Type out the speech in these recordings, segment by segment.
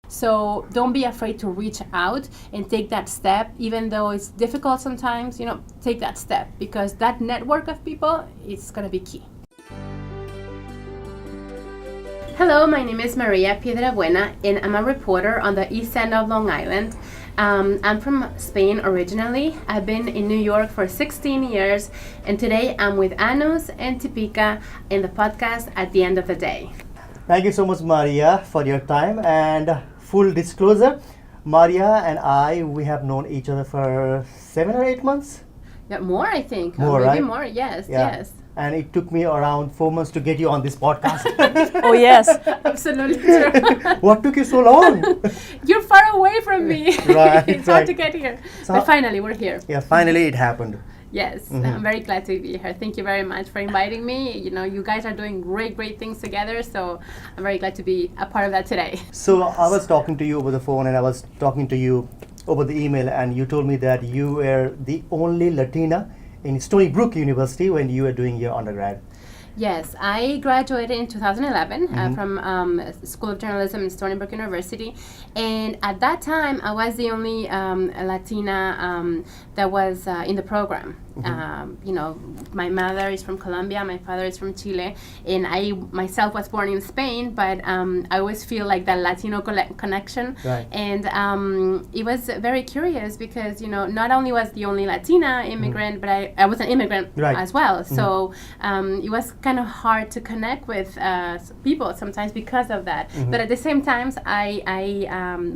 So don't be afraid to reach out and take that step, even though it's difficult sometimes, take that step, because that network of people is going to be key. Hello, my name is Maria Piedrabuena, and I'm a reporter on the east end of Long Island. I'm from Spain originally. I've been in New York for 16 years, and today I'm with Anuz and Dipika in the podcast At the End of the Day. Thank you so much, Maria, for your time. And full disclosure, Maria and I, we have known each other for 7 or 8 months. Yeah, more, I think. More, maybe right? More, yes, Yeah. yes. And it took me around 4 months to get you on this podcast. Oh, yes. Absolutely true. What took you so long? You're far away from me. Right, It's hard right. to get here. So But finally, we're here. Yeah, finally it happened. Yes, I'm very glad to be here. Thank you very much for inviting me. You guys are doing great things together, so I'm very glad to be a part of that today. So I was talking to you over the phone and I was talking to you over the email, and you told me that you were the only Latina in Stony Brook University when you were doing your undergrad. Yes, I graduated in 2011 from School of Journalism in Stony Brook University, and at that time I was the only Latina that was in the program. My mother is from Colombia, my father is from Chile, and I myself was born in Spain, but I always feel like that Latino connection. Right. And it was very curious because not only was the only Latina immigrant, but I was an immigrant as well. So it was kind of hard to connect with people sometimes because of that. But at the same time, I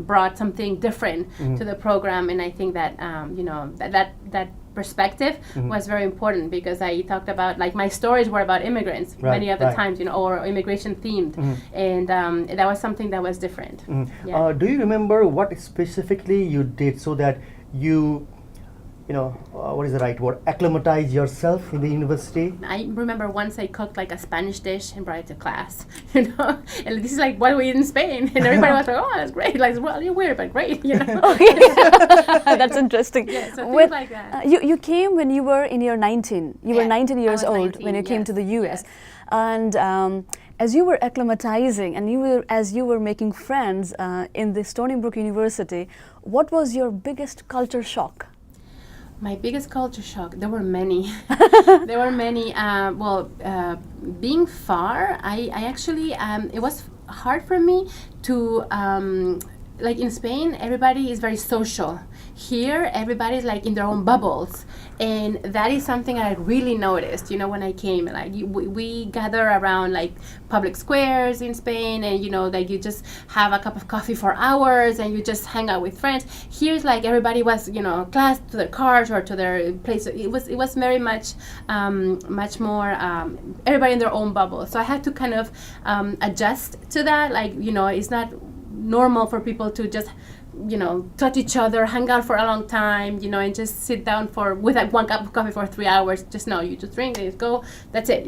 brought something different to the program, and I think that that perspective was very important, because I talked about, like, my stories were about immigrants many of the times, or immigration themed, and that was something that was different. Yeah. Do you remember what specifically you did so that you, what is the right word, acclimatize yourself in the university? I remember once I cooked like a Spanish dish and brought it to class, and this is like what we eat in Spain, and everybody was like, "Oh, that's great!" Like, well, you're weird, but great, Okay. That's interesting. Yeah, so things like that. You came when you were in your 19. You were 19 years old 19, when you came to the US, yes. and as you were acclimatizing and as you were making friends in the Stony Brook University, what was your biggest culture shock? My biggest culture shock, there were many. There were many. Being far, I actually, it was hard for me to, like in Spain, everybody is very social. Here, everybody's like in their own bubbles. And that is something I really noticed, when I came. Like, we gather around like public squares in Spain, and like you just have a cup of coffee for hours and you just hang out with friends. Here's like everybody was, class to their cars or to their place. It was very much, much more everybody in their own bubble. So I had to kind of adjust to that. Like, it's not normal for people to just touch each other, hang out for a long time, and just sit down with like one cup of coffee for 3 hours. Just no, you just drink, and go, that's it,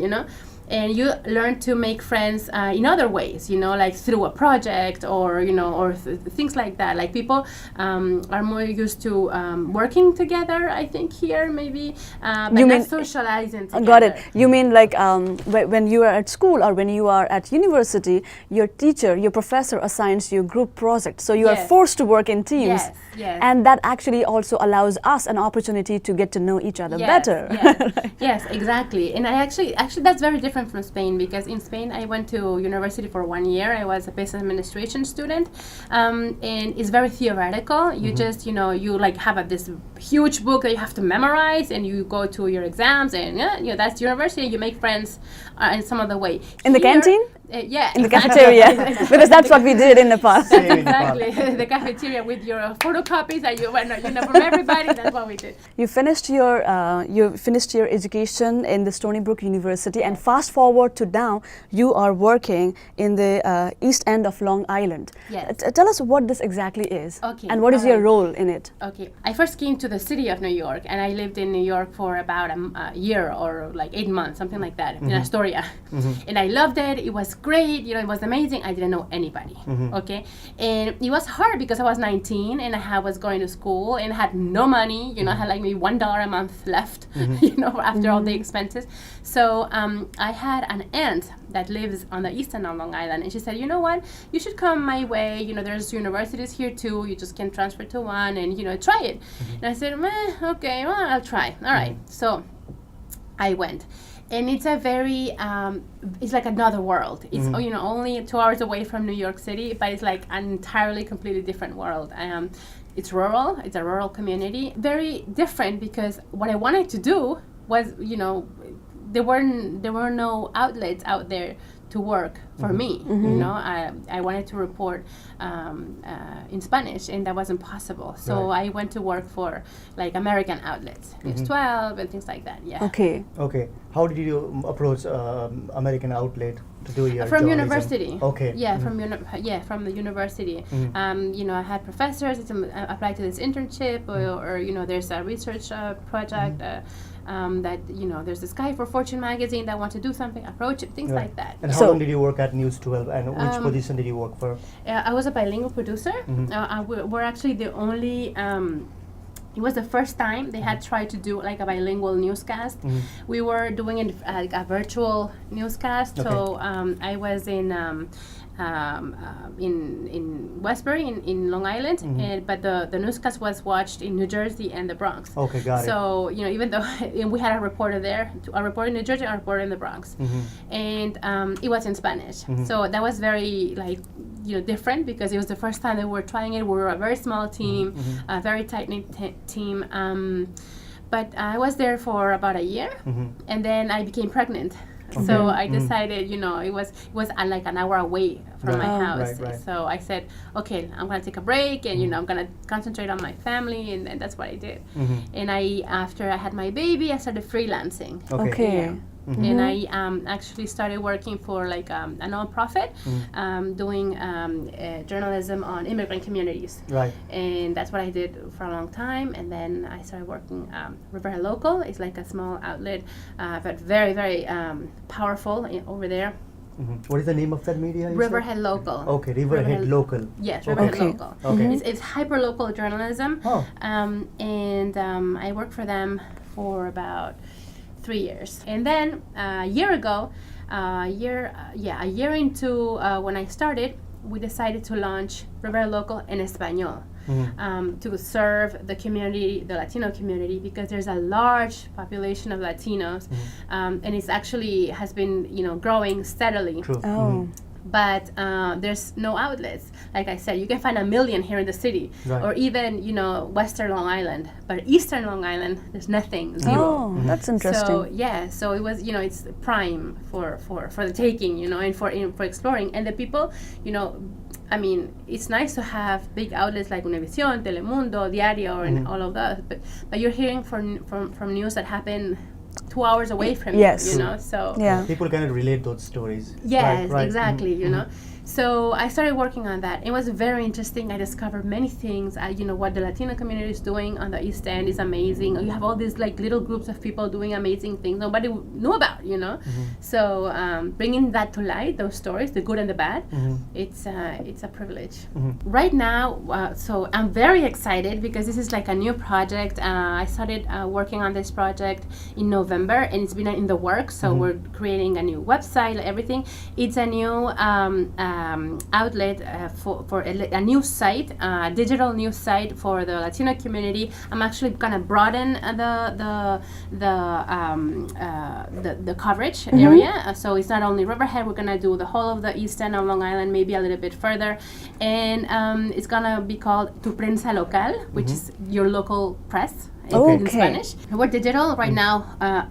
And you learn to make friends in other ways, like through a project or things like that. Like people are more used to working together, I think, here maybe, but You not mean- socializing together. Got it. You mean like when you are at school or when you are at university, your teacher, your professor assigns you group projects. So you are Yes. forced to work in teams. Yes, yes. And that actually also allows us an opportunity to get to know each other better. Yes, yes, exactly. And I actually that's very different from Spain, because in Spain I went to university for 1 year. I was a business administration student, and it's very theoretical. You just you like have this huge book that you have to memorize, and you go to your exams, and that's university. You make friends in some other way. In the canteen? Yeah, In the cafeteria, because that's what we did in Nepal. Same in Nepal. exactly. The cafeteria with your photocopies that from everybody. That's what we did. You finished your education in the Stony Brook University, and fast forward to now, you are working in the east end of Long Island. Yes. Tell us what this exactly is, Okay, and what is all your right. role in it. Okay, I first came to the city of New York, and I lived in New York for about a year or like 8 months, something like that, in Astoria. And I loved it. It was great. It was amazing. I didn't know anybody. Okay, and it was hard because I was 19 and I was going to school and had no money. I had like maybe $1 a month left. After all the expenses. So I had an aunt that lives on the eastern of Long Island, and she said, you know what, you should come my way. There's universities here too. You just can transfer to one and try it. And I said, okay, well, I'll try. All right. So I went. And it's a very, it's like another world. It's only 2 hours away from New York City, but it's like an entirely, completely different world. It's rural. It's a rural community. Very different because what I wanted to do was, there were no outlets out there to work for me. I wanted to report in Spanish, and that wasn't possible. So I went to work for like American outlets, News 12 and things like that. Yeah. Okay. How did you approach American outlet to do your from journalism? University? Okay. Yeah, from the university. I had professors applied to this internship, or there's a research project. That there's this guy for Fortune magazine that wants to do something, approach it, things like that. And how long did you work at News 12, and which position did you work for? I was a bilingual producer. We're actually the only. It was the first time they had tried to do like a bilingual newscast. We were doing it like a virtual newscast. Okay. So I was in Westbury in Long Island, but the newscast was watched in New Jersey and the Bronx. Okay, got it. So even though we had a reporter there, a reporter in New Jersey, and a reporter in the Bronx, and it was in Spanish. So that was very different because it was the first time that we were trying it. We were a very small team, a very tight-knit team. But I was there for about a year, and then I became pregnant. Okay. So I decided, it was like an hour away from my house. Right. So I said, okay, I'm gonna take a break, and I'm gonna concentrate on my family, and that's what I did. And after I had my baby, I started freelancing. Okay. Yeah. And I actually started working for like a nonprofit, doing journalism on immigrant communities. Right. And that's what I did for a long time. And then I started working Riverhead Local. It's like a small outlet, but very, very powerful over there. What is the name of that media? Riverhead Local. Okay, Riverhead Local. Yes, Riverhead Local. Okay. It's hyper-local journalism. Oh. And I worked for them for about 3 years. And then a year ago, a year into when I started, we decided to launch Riverhead Local in Espanol. To serve the community, the Latino community, because there's a large population of Latinos, and it's actually has been growing steadily. True. Oh. But there's no outlets. Like I said, you can find 1 million here in the city, or even Western Long Island. But Eastern Long Island, there's nothing, zero. Oh, that's interesting. So it was it's prime for the taking, and for exploring. And the people, I mean, it's nice to have big outlets like Univision, Telemundo, Diario, and all of that. But you're hearing from news that happen 2 hours away from you, so people cannot relate those stories. Yes, right. Exactly, So I started working on that. It was very interesting. I discovered many things. What the Latino community is doing on the East End is amazing. You have all these like little groups of people doing amazing things nobody knew about, So bringing that to light, those stories, the good and the bad, it's a privilege. Right now, so I'm very excited because this is like a new project. I started working on this project in November, and it's been in the works. So we're creating a new website, everything. It's a new outlet for a new site, digital news site for the Latino community. I'm actually gonna broaden the coverage area. So it's not only Riverhead. We're gonna do the whole of the East End of Long Island, maybe a little bit further, and it's gonna be called Tu Prensa Local, which is your local press. In Spanish. We're digital right now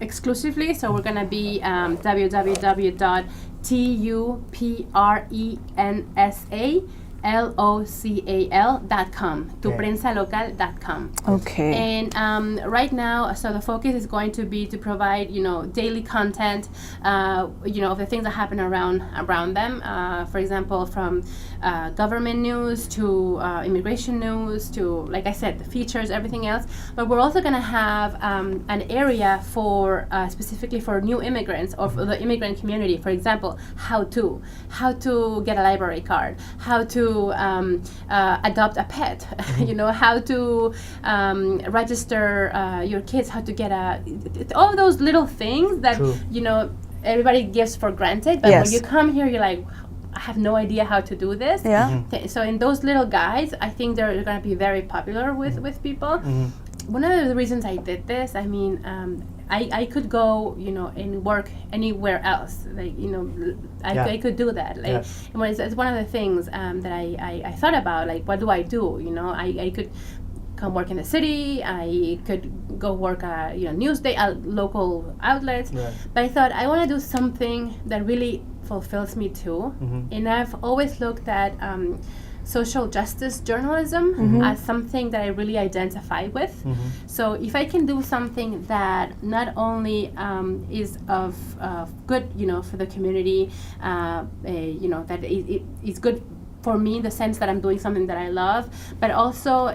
exclusively, so we're gonna be www.tuprensa local.com, tuprensalocal.com. Okay. And right now, so the focus is going to be to provide, daily content, of the things that happen around them. For example, from government news to immigration news to, like I said, the features, everything else. But we're also going to have an area for specifically for new immigrants or for the immigrant community. For example, how to get a library card, how to adopt a pet, how to register your kids, how to get all those little things that True. Everybody gives for granted, but Yes. when you come here, you're like, I have no idea how to do this. Yeah. So in those little guides, I think they're going to be very popular with people. One of the reasons I did this, I mean, I could go, and work anywhere else. Like, I could do that. Like, it's one of the things that I thought about. Like, what do I do? I could come work in the city. I could go work at local outlets. Right. But I thought I want to do something that really fulfills me too. And I've always looked at social justice journalism as something that I really identify with. So if I can do something that not only is of good, for the community, that it is good for me in the sense that I'm doing something that I love, but also,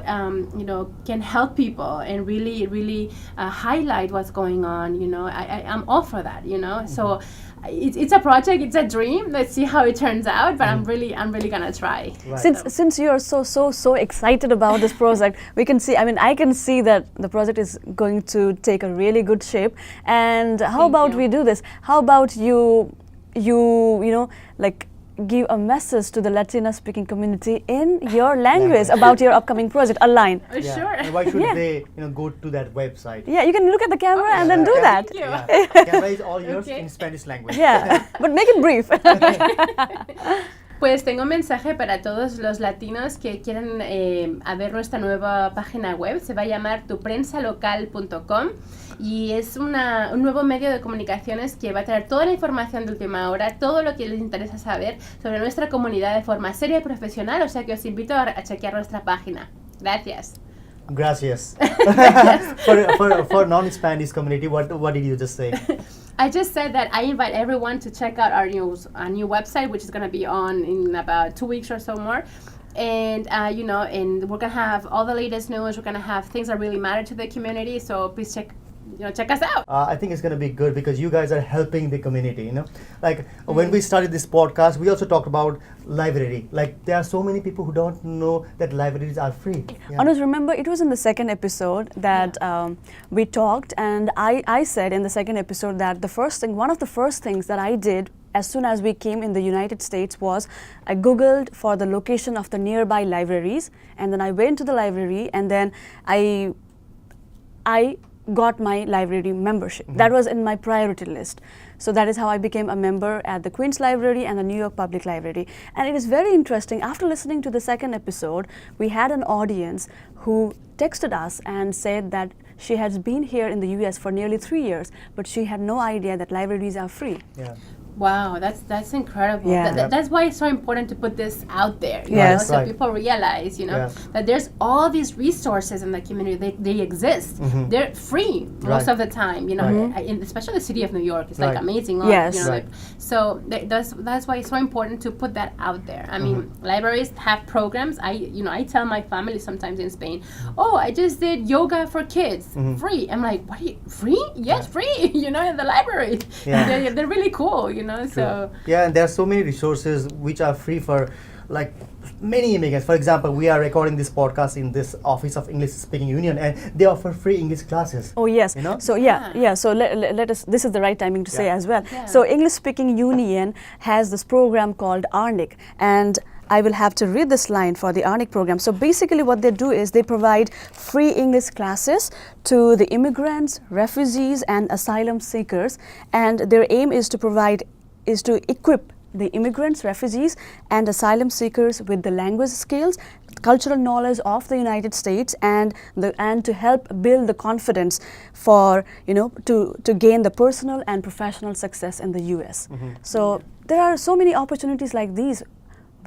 can help people and really, really highlight what's going on. I'm all for that. So it's a project, it's a dream. Let's see how it turns out. But I'm really gonna try. Right. Since you are so excited about this project, we can see. I mean, I can see that the project is going to take a really good shape. And how Thank about you. we do this? How about you give a message to the Latina speaking community in your language about your upcoming project, a line. Yeah. Sure. And why should Yeah. they, go to that website? Yeah, you can look at the camera and then do Yeah. that. Thank you. Yeah. Camera is all yours Okay. in Spanish language. Yeah, but make it brief. Pues tengo un mensaje para todos los latinos que quieren ver nuestra nueva página web. Se va a llamar tuprensalocal.com y es un nuevo medio de comunicaciones que va a traer toda la información de última hora, todo lo que les interesa saber sobre nuestra comunidad de forma seria y profesional. O sea que os invito a chequear nuestra página. Gracias. Gracias. for non-Spanish community, what did you just say? I just said that I invite everyone to check out our new website, which is going to be on in about 2 weeks or so more. And, and we're going to have all the latest news. We're going to have things that really matter to the community. So please check us out. I think it's going to be good because you guys are helping the community, Like when we started this podcast, we also talked about library. Like there are so many people who don't know that libraries are free. Yeah. Anuz, remember it was in the second episode that we talked, and I said in the second episode that one of the first things that I did as soon as we came in the United States was I Googled for the location of the nearby libraries, and then I went to the library, and then I got my library membership. That was in my priority list. So that is how I became a member at the Queens Library and the New York Public Library. And it is very interesting. After listening to the second episode, we had an audience who texted us and said that she has been here in the US for nearly 3 years, but she had no idea that libraries are free. Yeah. Wow, that's incredible. Yeah. That's why it's so important to put this out there. Yes. So Right. people realize, that there's all these resources in the community. They exist. They're free most Right. of the time. Especially the city of New York. It's like Right. amazing. Yes. Right. So that's why it's so important to put that out there. I mean, libraries have programs. I tell my family sometimes in Spain, oh, I just did yoga for kids, free. I'm like, what? Free? Yes, free. In the library. Yeah. They're really cool. So Yeah, and there are so many resources which are free for like many immigrants. For example, we are recording this podcast in this Office of English Speaking Union, and they offer free English classes. Oh yes. You know? So yeah. So let us. This is the right timing to say Yeah. as well. Yeah. So English Speaking Union has this program called ARNIC, and I will have to read this line for the ARNIC program. So basically, what they do is they provide free English classes to the immigrants, refugees, and asylum seekers, and their aim is to equip the immigrants, refugees, and asylum seekers with the language skills, cultural knowledge of the United States, and to help build the confidence for to gain the personal and professional success in the U.S. So there are so many opportunities like these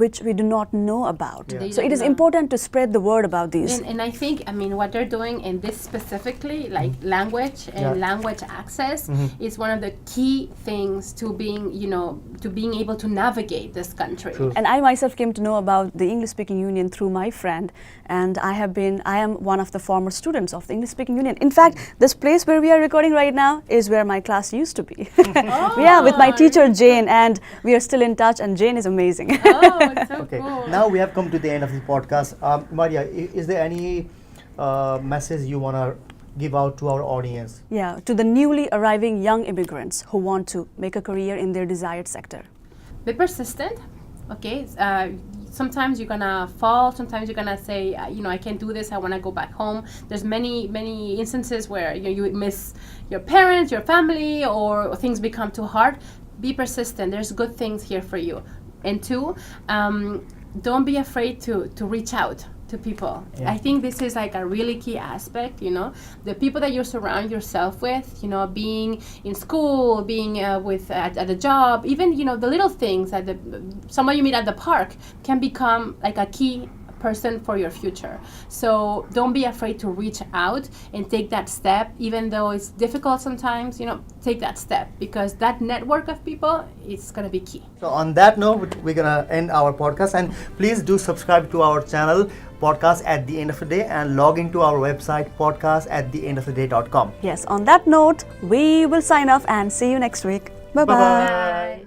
which we do not know about. Yeah. They So it don't is know. important to spread the word about these. And I think, I mean, what they're doing in this specifically, like language and Yeah. language access, is one of the key things to being, you know, to being able to navigate this country. True. And I myself came to know about the English Speaking Union through my friend, and I am one of the former students of the English Speaking Union. In fact, this place where we are recording right now is where my class used to be. Yeah, with my teacher Jane, and we are still in touch, and Jane is amazing. Oh, it's so Okay, cool. now we have come to the end of the podcast. Maria, is there any message you want to give out to our audience? Yeah, to the newly arriving young immigrants who want to make a career in their desired sector. Be persistent, okay? Sometimes you're gonna fall, sometimes you're gonna say, you know, I can't do this, I wanna go back home. There's many instances where you miss your parents, your family, or things become too hard. Be persistent, there's good things here for you. And two, don't be afraid to reach out to people. Yeah. I think this is like a really key aspect, you know, the people that you surround yourself with, you know, being in school, being at a job, even, you know, the little things that someone you meet at the park can become like a key person for your future. So don't be afraid to reach out and take that step, even though it's difficult sometimes, you know, take that step, because that network of people is going to be key. So on that note, we're gonna end our podcast, and please do subscribe to our channel, Podcast at the End of the Day, and log into our website, podcastattheendoftheday.com. Yes, on that note, we will sign off and see you next week. Bye-bye. Bye-bye.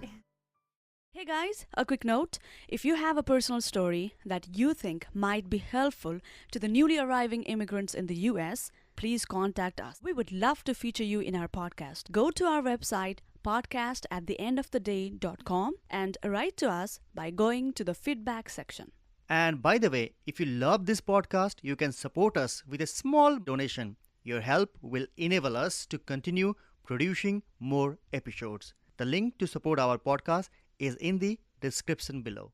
Hey guys, a quick note. If you have a personal story that you think might be helpful to the newly arriving immigrants in the US, please contact us. We would love to feature you in our podcast. Go to our website, podcastattheendoftheday.com, and write to us by going to the feedback section. And by the way, if you love this podcast, you can support us with a small donation. Your help will enable us to continue producing more episodes. The link to support our podcast is in the description below.